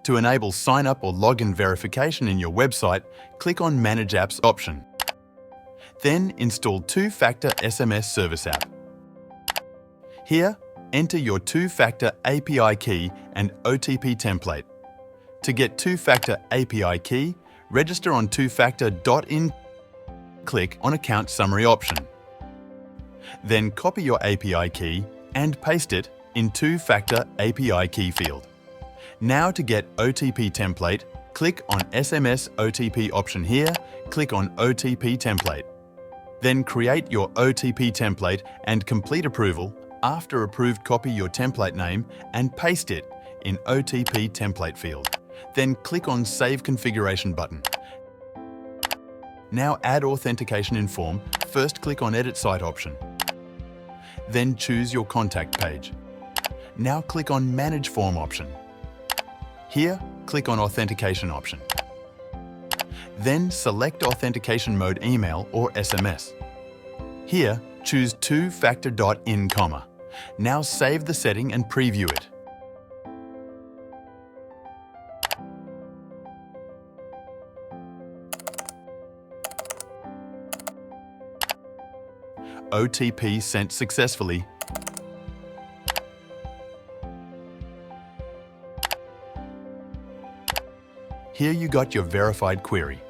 To enable sign-up or login verification in your website, click on Manage Apps option. Then install Two-Factor SMS Service app. Here, enter your two-factor API key and OTP template. To get two-factor API key, register on twofactor.in. Click on Account Summary option. Then copy your API key and paste it in Two-Factor API Key field. Now to get OTP template, click on SMS OTP option here, click on OTP template. Then create your OTP template and complete approval. After approved, copy your template name and paste it in OTP template field. Then click on Save Configuration button. Now add Authentication in Form. First click on Edit Site option. Then choose your contact page. Now click on Manage Form option. Here, click on Authentication option. Then select Authentication Mode Email or SMS. Here, choose Two-Factor.in. Now save the setting and preview it. OTP sent successfully. Here you got your verified query.